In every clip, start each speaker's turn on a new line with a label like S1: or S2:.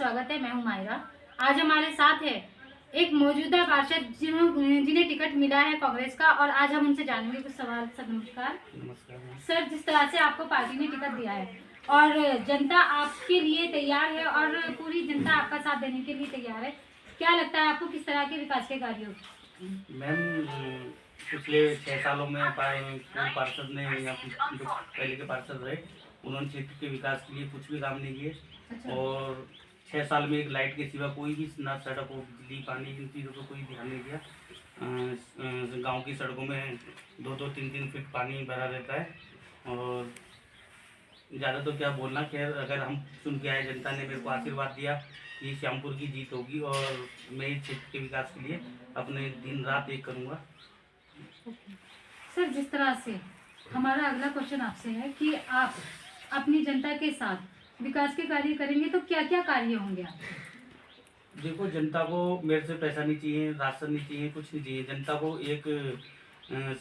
S1: स्वागत है। मैं हूं मायरा। आज हमारे साथ है एक मौजूदा पार्षद जिन्हें टिकट मिला है कांग्रेस का, और आज हम उनसे जानेंगे कुछ सवाल। सर नमस्कार।
S2: नमस्कार
S1: सर, जिस तरह से आपको पार्टी ने टिकट दिया है और जनता आपके लिए तैयार है और पूरी जनता आपका साथ देने के लिए तैयार है, क्या लगता है आपको किस तरह के विकास के कार्य होंगे?
S2: मैम, पिछले 6 सालों में पूर्व पार्षद ने या जो पहले के पार्षद रहे उन्होंने क्षेत्र के विकास के लिए कुछ भी काम नहीं किए।
S1: अच्छा।
S2: और 6 साल में एक लाइट के सिवा कोई भी ना सड़क हो, बिजली, पानी, इन चीज़ों पर कोई ध्यान नहीं दिया। गांव की सड़कों में 2-2, 3-3 फीट पानी भरा रहता है। और ज़्यादा तो क्या बोलना, खैर अगर हम चुन के आए, जनता ने मेरे को आशीर्वाद दिया, ये श्यामपुर की जीत होगी और मैं इस क्षेत्र के विकास के लिए अपने दिन रात एक करूँगा।
S1: सर, जिस तरह से हमारा अगला क्वेश्चन आपसे है कि आप अपनी जनता के साथ विकास के कार्य करेंगे, तो क्या क्या कार्य होंगे आपके?
S2: देखो, जनता को मेरे से पैसा नहीं चाहिए, राशन नहीं चाहिए, कुछ नहीं चाहिए। जनता को एक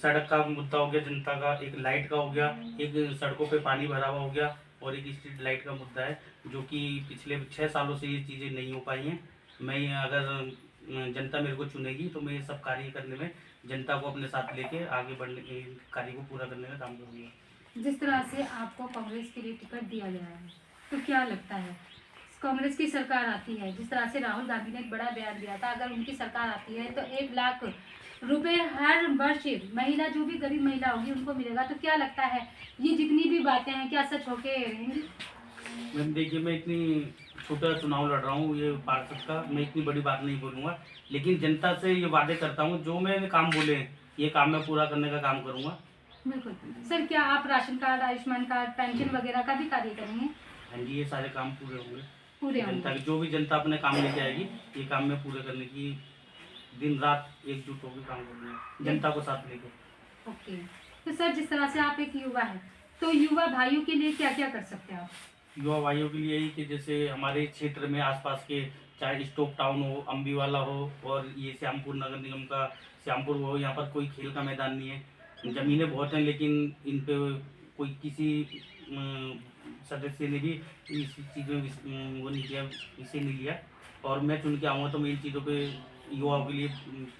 S2: सड़क का मुद्दा हो गया, जनता का एक लाइट का हो गया, एक सड़कों पे पानी भरा हुआ हो गया, और एक स्ट्रीट लाइट का मुद्दा है, जो कि पिछले 6 सालों से ये चीज़ें नहीं हो पाई हैं। मैं अगर जनता मेरे को चुनेगी तो मैं ये सब कार्य करने में, जनता को अपने साथ लेके आगे बढ़ने के कार्य को पूरा करने में काम करूँगा।
S1: जिस तरह से आपको कांग्रेस के लिए टिकट दिया गया है, तो क्या लगता है कांग्रेस की सरकार आती है, जिस तरह से राहुल गांधी ने एक बड़ा बयान दिया था, अगर उनकी सरकार आती है तो 1 लाख रुपए हर वर्ष महिला, जो भी गरीब महिला होगी, उनको मिलेगा, तो क्या लगता है ये जितनी भी बातें हैं क्या सच होके रहेंगी?
S2: मैम देखिए, मैं इतनी छोटा चुनाव लड़ रहा हूँ ये पार्षद का, मैं इतनी बड़ी बात नहीं बोलूँगा, लेकिन जनता से ये वादे करता हूँ, जो मैंने काम बोले हैं ये काम मैं पूरा करने का काम करूँगा।
S1: बिल्कुल। सर, क्या आप ration card, Ayushman card, pension वगैरह का भी कार्य करेंगे?
S2: हाँ जी, ये सारे काम पूरे होंगे।
S1: पूरे
S2: जनता
S1: होंगे।
S2: की जो भी जनता अपने काम लेके आएगी, ये काम मैं पूरे करने की दिन रात एकजुट होकर काम करूँगा, जनता को साथ लेकर।
S1: ओके। तो सर, जिस तरह से आप एक युवा हैं, तो युवा भाइयों के लिए क्या क्या कर सकते हैं आप?
S2: युवा भाइयों के लिए यही कि जैसे हमारे क्षेत्र में आसपास के, चाहे स्टोक टाउन हो, अम्बीवाला हो, और ये श्यामपुर नगर निगम का श्यामपुर हो, यहाँ पर कोई खेल का मैदान नहीं है। ज़मीनें बहुत हैं, लेकिन इन पे कोई किसी सदस्य ने भी इस चीज़ में वो नहीं किया, इसे नहीं लिया। और मैं चुन के आऊँगा तो मैं इन चीज़ों पे युवाओं के लिए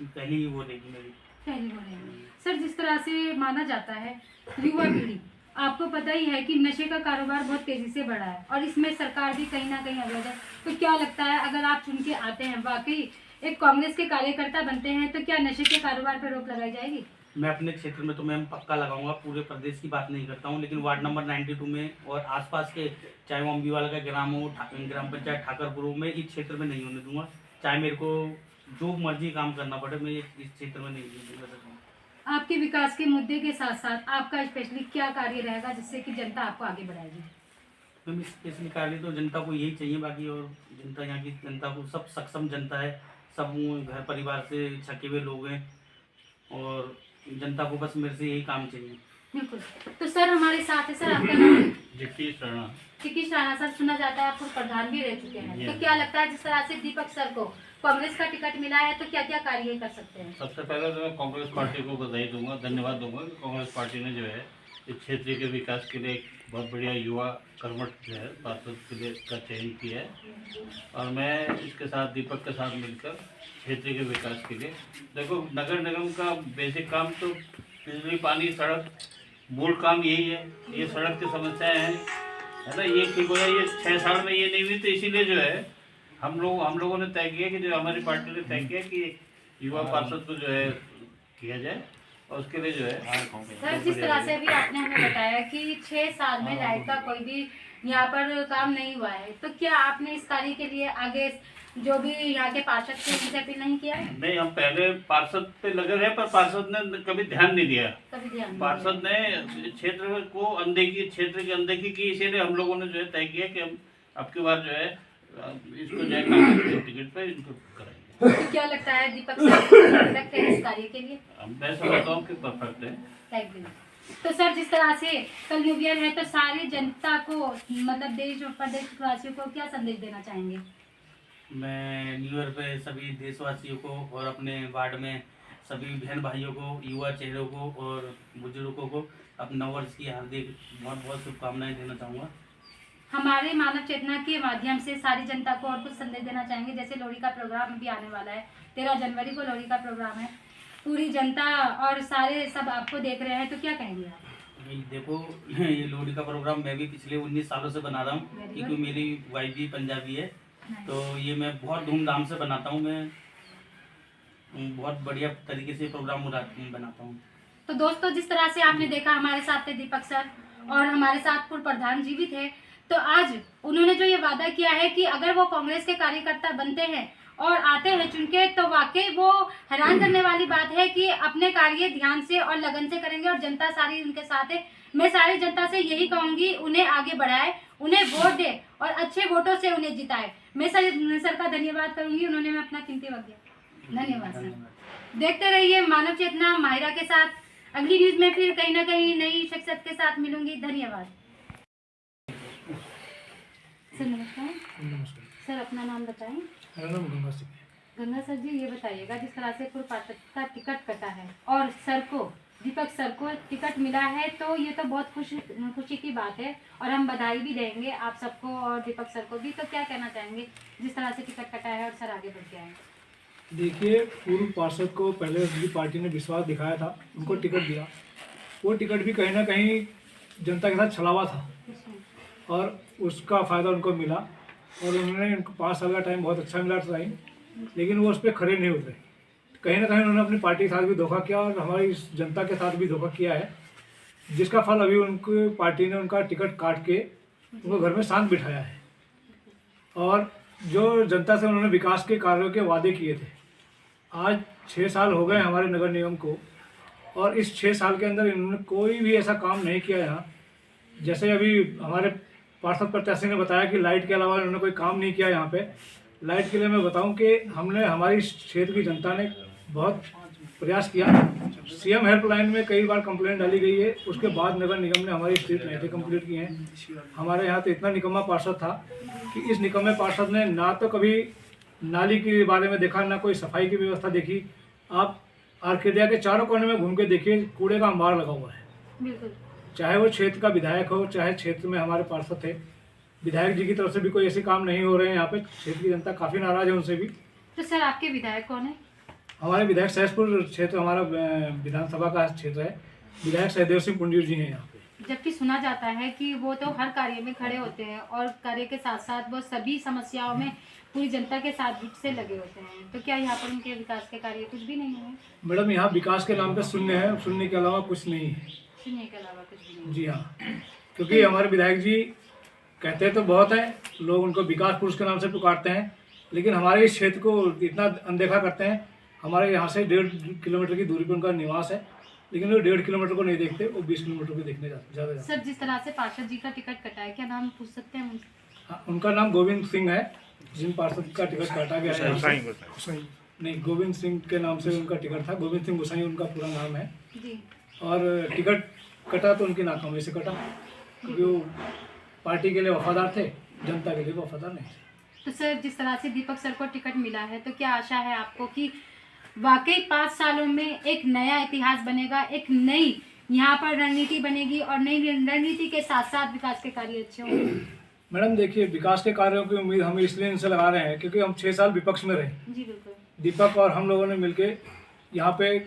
S2: पहली वो रहेगी मेरी।
S1: पहली हो रहे हैं। सर, जिस तरह से माना जाता है युवा पीढ़ी, आपको पता ही है कि नशे का कारोबार बहुत तेजी से बढ़ा है और इसमें सरकार भी कहीं ना कहीं अवैध है, तो क्या लगता है अगर आप चुन के आते हैं, वाकई एक कांग्रेस के कार्यकर्ता बनते हैं, तो क्या नशे के कारोबार पर रोक लगाई जाएगी?
S2: मैं अपने क्षेत्र में तो मैम पक्का लगाऊंगा, पूरे प्रदेश की बात नहीं करता हूँ, लेकिन वार्ड नंबर 92 में और आसपास के, चाहे वो अम्बीवाला का ग्राम हो, ग्राम पंचायत ठाकरपुर हो, मैं इस क्षेत्र में नहीं होने दूंगा। चाहे मेरे को जो मर्जी काम करना पड़े, मैं इस क्षेत्र में नहीं होने दूंगा।
S1: आपके विकास के मुद्दे के साथ साथ आपका स्पेशली क्या कार्य रहेगा जिससे कि जनता आपको आगे बढ़ाएगी?
S2: मैम स्पेशली कार्य तो जनता को यही चाहिए, बाकी और जनता, यहाँ की जनता को, सब सक्षम जनता है, सब घर परिवार से छके हुए लोग हैं, और जनता को बस मेरे से यही काम चाहिए।
S1: बिल्कुल। तो सर, हमारे साथ है, सर आपका नाम?
S2: जगदीश राणा।
S1: चिकीश राणा। सर, सुना जाता है आप खुद प्रधान भी रह चुके हैं, तो क्या लगता है जिस तरह से दीपक सर को कांग्रेस का टिकट मिला है, तो क्या क्या कार्य कर सकते हैं?
S3: सबसे पहले तो मैं कांग्रेस पार्टी को बधाई दूंगा, धन्यवाद दूंगा कि कांग्रेस पार्टी ने जो है इस क्षेत्र के विकास के लिए एक बहुत बढ़िया युवा कर्मठ जो है पार्षद के लिए का चयन किया है। और मैं इसके साथ दीपक के साथ मिलकर क्षेत्र के विकास के लिए, देखो नगर निगम का बेसिक काम तो बिजली, पानी, सड़क, मूल काम यही है। ये सड़क की समस्याएं हैं, है ना, ये ठीक हो जाए। ये 6 साल में ये नहीं हुई, तो इसीलिए जो है हम लोगों ने तय किया कि, जो हमारी पार्टी ने तय किया कि युवा पार्षद को जो है किया जाए, और उसके लिए जो है
S1: सर, जिस तरह से अभी आपने हमें बताया कि 6 साल में लाइट का कोई भी यहाँ पर काम नहीं हुआ है, तो क्या आपने इस कार्य के लिए आगे जो भी यहाँ के पार्षद थे उनसे अपील नहीं किया है?
S3: नहीं, हम पहले पार्षद पे लगे रहे, पर पार्षद ने कभी ध्यान नहीं दिया।
S1: कभी ध्यान नहीं
S3: पार्षद ने क्षेत्र को अनदेखी, क्षेत्र की अनदेखी की, इसीलिए हम लोगों ने जो है तय किया कि हम अब की बार जो है इसको जो है कांग्रेस के टिकट पे इनको कराएंगे।
S1: दिया। तो क्या लगता है दीपक सर परफेक्ट है इस कार्य के लिए?
S3: मैं समझता हूँ कि परफेक्ट है।
S1: Thank you. तो सर, जिस तरह से कल न्यू ईयर है, तो सारी जनता को, मतलब देश और प्रदेश वासियों को क्या संदेश देना चाहेंगे?
S2: मैं न्यू ईयर पे सभी देशवासियों को और अपने वार्ड में सभी बहन भाइयों को, युवा चेहरों को और बुजुर्गों को अपने नववर्ष की हार्दिक बहुत बहुत शुभकामनाएं देना चाहूँगा।
S1: हमारे मानव चेतना के माध्यम से सारी जनता को और कुछ संदेश देना चाहेंगे? जैसे लोहड़ी का प्रोग्राम भी आने वाला है, 13 जनवरी को लोहड़ी का प्रोग्राम है, पूरी जनता और सारे सब आपको देख रहे हैं, तो क्या कहेंगे आप?
S2: देखो, ये लोहड़ी का प्रोग्राम मैं भी पिछले 19 सालों से बना रहा हूँ,
S1: Very
S2: क्योंकि
S1: good.
S2: मेरी वाइफ भी पंजाबी है।
S1: Nice.
S2: तो ये मैं बहुत धूमधाम से बनाता हूँ, मैं बहुत बढ़िया तरीके से प्रोग्राम बनाता हूँ।
S1: तो दोस्तों, जिस तरह से आपने देखा, हमारे साथ थे दीपक सर और हमारे साथ पूर्व प्रधान जी भी थे। तो आज उन्होंने जो ये वादा किया है कि अगर वो कांग्रेस के कार्यकर्ता बनते हैं और आते हैं चुनके, तो वाकई वो हैरान करने वाली बात है कि अपने कार्य ध्यान से और लगन से करेंगे और जनता सारी उनके साथ है। मैं सारी जनता से यही कहूंगी, उन्हें आगे बढ़ाए, उन्हें वोट दे और अच्छे वोटों से उन्हें जिताए। मैं सर का धन्यवाद करूंगी, उन्होंने मैं अपना कीमती वक्त दिया। धन्यवाद सर। देखते रहिए मानव चेतना माहिरा के साथ। अगली न्यूज में फिर कहीं ना कहीं नई शख्सियत के साथ मिलूंगी। धन्यवाद सर। नमस्कार।
S4: नमस्कार।
S1: सर, अपना नाम बताएं।
S4: मेरा नाम गंगा सिंह है।
S1: गंगा सर जी, ये बताइएगा, जिस तरह से पूर्व पार्षद का टिकट कटा है और सर को, दीपक सर को टिकट मिला है, तो ये तो बहुत खुशी की बात है और हम बधाई भी देंगे आप सबको और दीपक सर को भी। तो क्या कहना चाहेंगे जिस तरह से टिकट कटा है और सर आगे बढ़ के आएंगे?
S4: देखिए, पूर्व पार्षद को पहले भी पार्टी ने विश्वास दिखाया था, उनको टिकट दिया। वो टिकट भी कहीं ना कहीं जनता के साथ छलावा था और उसका फ़ायदा उनको मिला और उन्होंने उनको 5 साल का टाइम बहुत अच्छा मिला था, लेकिन वो उस पर खड़े नहीं उतरे। कहीं ना कहीं उन्होंने अपनी पार्टी के साथ भी धोखा किया और हमारी जनता के साथ भी धोखा किया है, जिसका फल अभी उनको पार्टी ने उनका टिकट काट के उनको घर में शांत बिठाया है। और जो जनता से उन्होंने विकास के कार्यों के वादे किए थे, आज 6 साल हो गए हमारे नगर निगम को और इस 6 साल के अंदर इन्होंने कोई भी ऐसा काम नहीं किया यहाँ। जैसे अभी हमारे पार्षद प्रत्याशी ने बताया कि लाइट के अलावा उन्होंने कोई काम नहीं किया यहाँ पे। लाइट के लिए मैं बताऊं कि हमने, हमारी क्षेत्र की जनता ने बहुत प्रयास किया। सीएम हेल्पलाइन में कई बार कंप्लेंट डाली गई है, उसके बाद नगर निगम ने हमारी स्ट्रीट लाइटें कंप्लीट की हैं। हमारे यहाँ तो इतना निकम्मा पार्षद था कि इस निकम्मे पार्षद ने ना तो कभी नाली के बारे में देखा, ना कोई सफाई की व्यवस्था देखी। आप आर्केडिया के चारों कोने में घूम के देखिए, कूड़े का अंबार लगा हुआ है।
S1: बिल्कुल।
S4: चाहे वो क्षेत्र का विधायक हो, चाहे क्षेत्र में हमारे पार्षद थे, विधायक जी की तरफ से भी कोई ऐसे काम नहीं हो रहे हैं। यहाँ पे क्षेत्र की जनता काफ़ी नाराज है उनसे भी।
S1: तो सर, आपके विधायक कौन है?
S4: हमारे विधायक सहसपुर क्षेत्र, हमारा विधानसभा का क्षेत्र है, विधायक सहदेव सिंह पुंजीर जी हैं यहाँ पे।
S1: जबकि सुना जाता है कि वो तो हर कार्य में खड़े होते हैं और कार्य के साथ साथ वो सभी समस्याओं में पूरी जनता के साथ जुट से लगे होते हैं। तो क्या यहाँ पर उनके विकास के कार्य कुछ भी नहीं हुए?
S4: मैडम, यहाँ विकास के नाम पे शून्य है, शून्य के अलावा कुछ नहीं है।
S1: शून्य के अलावा कुछ भी नहीं।
S4: जी हाँ, क्योंकि हमारे विधायक जी कहते तो बहुत है, लोग उनको विकास पुरुष के नाम से पुकारते हैं, लेकिन हमारे इस क्षेत्र को इतना अनदेखा करते हैं। हमारे यहाँ से 1.5 किलोमीटर की दूरी पर उनका निवास है, लेकिन वो 1.5 किलोमीटर को नहीं देखते, वो 20 किलोमीटर को देखने ज़्यादा जाते।
S1: सर, जिस तरह से पार्षद जी का टिकट कटा है, क्या नाम पूछ सकते हैं उनसे?
S4: हाँ, उनका नाम गोविंद सिंह है, जिन पार्षद का टिकट काटा गया है। नहीं, गोविंद सिंह के नाम से उनका टिकट था। गोविंद सिंह गोसाई उनका पूरा नाम है
S1: जी।
S4: और टिकट कटा तो उनकी नाकामी से कटा, क्योंकि वो पार्टी के लिए वफादार थे, जनता के लिए वफादार नहीं थे।
S1: तो सर, जिस तरह से दीपक सर को टिकट मिला है, तो क्या आशा है आपको कि वाकई 5 सालों में एक नया इतिहास बनेगा, एक नई यहाँ पर रणनीति बनेगी और नई रणनीति के साथ साथ विकास के कार्य अच्छे होंगे?
S4: मैडम देखिए, विकास के कार्यों की उम्मीद हम इसलिए इनसे लगा रहे हैं क्योंकि हम 6 साल विपक्ष में रहे।
S1: जी बिल्कुल।
S4: दीपक और हम लोगों ने मिलके यहाँ पे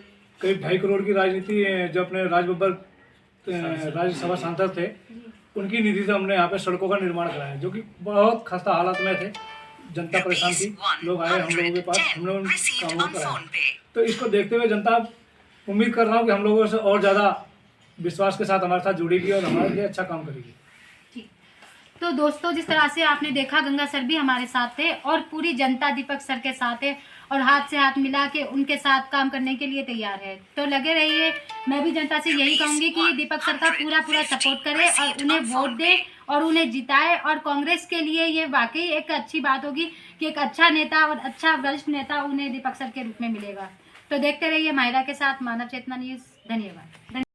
S4: करीब 2.5 करोड़ की राजनीति, जो अपने राजबब्बर राज्यसभा सांसद थे, उनकी निधि से हमने यहाँ पे सड़कों का निर्माण कराया, जो कि बहुत खस्ता हालत में थे। जनता परेशान थी, लोग आए हम लोगों के पास, हमने उन कामों को कराया। तो इसको देखते हुए जनता, उम्मीद कर रहा हूँ कि हम लोगों से और ज़्यादा विश्वास के साथ हमारे साथ जुड़ेगी और हमारे लिए अच्छा काम करेगी।
S1: ठीक। तो दोस्तों, जिस तरह से आपने देखा, गंगा सर भी हमारे साथ थे और पूरी जनता दीपक सर के साथ है और हाथ से हाथ मिला के उनके साथ काम करने के लिए तैयार है। तो लगे रहिए। मैं भी जनता से यही कहूँगी कि दीपक सर का पूरा सपोर्ट करे और उन्हें वोट दे और उन्हें जिताए। और कांग्रेस के लिए ये वाकई एक अच्छी बात होगी कि एक अच्छा नेता और अच्छा वरिष्ठ नेता उन्हें दीपक सर के रूप में मिलेगा। तो देखते रहिए माहिरा के साथ मानव चेतना न्यूज़। धन्यवाद।